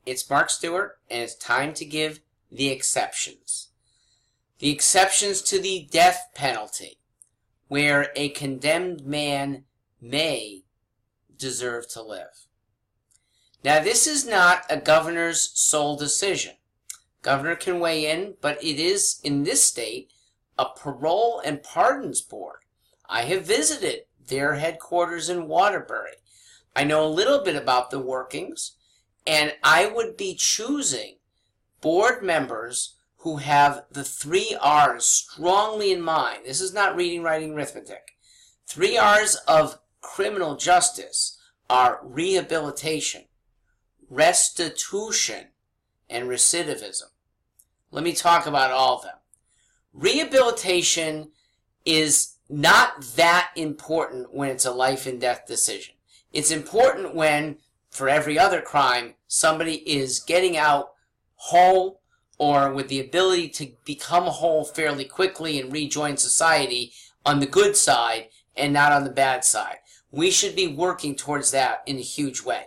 It's Mark Stewart, and it's time to give the exceptions. The exceptions to the death penalty, where a condemned man may deserve to live. Now, this is not a governor's sole decision. Governor can weigh in, but it is, in this state, a parole and pardons board. I have visited their headquarters in Waterbury. I know a little bit about the workings, and I would be choosing board members who have the 3 R's strongly in mind. This is not reading, writing, arithmetic. 3 R's of criminal justice are rehabilitation, restitution, and recidivism. Let me talk about all of them. Rehabilitation is not that important when it's a life and death decision. It's important when, for every other crime, somebody is getting out whole or with the ability to become whole fairly quickly and rejoin society on the good side and not on the bad side. We should be working towards that in a huge way.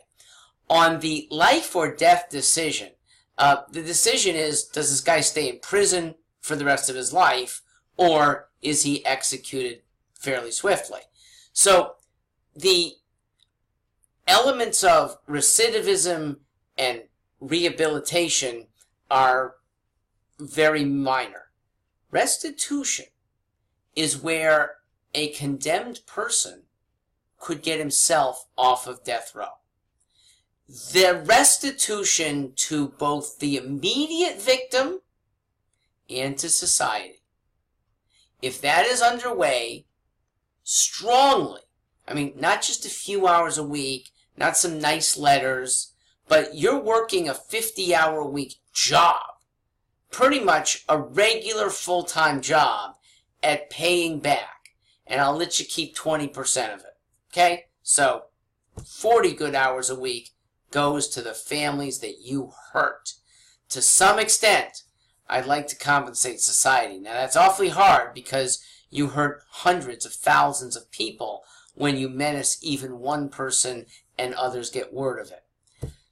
On the life or death decision, the decision is, does this guy stay in prison for the rest of his life, or is he executed fairly swiftly? So the elements of recidivism and rehabilitation are very minor. Restitution is where a condemned person could get himself off of death row. The restitution to both the immediate victim and to society, if that is underway strongly, I mean, not just a few hours a week, not some nice letters, but you're working a 50-hour-a-week job, pretty much a regular full-time job at paying back, and I'll let you keep 20% of it, okay? So 40 good hours a week goes to the families that you hurt. To some extent, I'd like to compensate society. Now, that's awfully hard because you hurt hundreds of thousands of people when you menace even one person and others get word of it.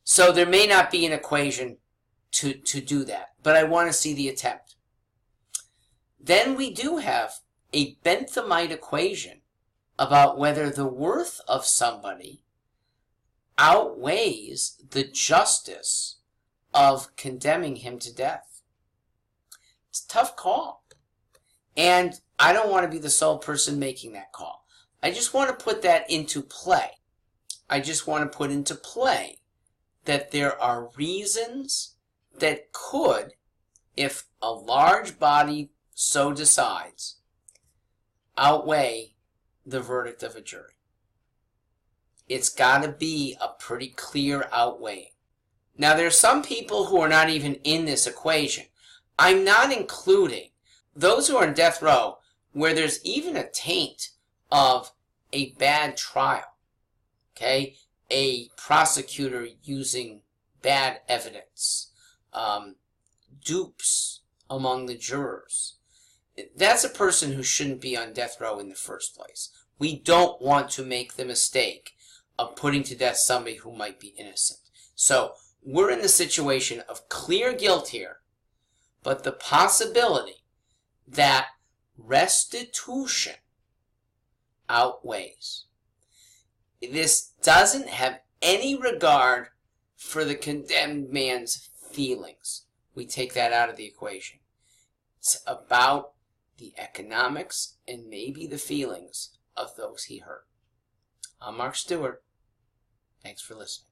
So there may not be an equation to do that, but I want to see the attempt. Then we do have a Benthamite equation about whether the worth of somebody outweighs the justice of condemning him to death. It's a tough call, and I don't want to be the sole person making that call. I just want to put that into play. I just want to put into play that there are reasons that could, if a large body so decides, outweigh the verdict of a jury. It's got to be a pretty clear outweighing. Now, there are some people who are not even in this equation. I'm not including those who are in death row where there's even a taint of a bad trial, okay? A prosecutor using bad evidence, dupes among the jurors. That's a person who shouldn't be on death row in the first place. We don't want to make the mistake of putting to death somebody who might be innocent. So we're in the situation of clear guilt here, but the possibility that restitution outweighs. This doesn't have any regard for the condemned man's feelings. We take that out of the equation. It's about the economics and maybe the feelings of those he hurt. I'm Mark Stewart. Thanks for listening.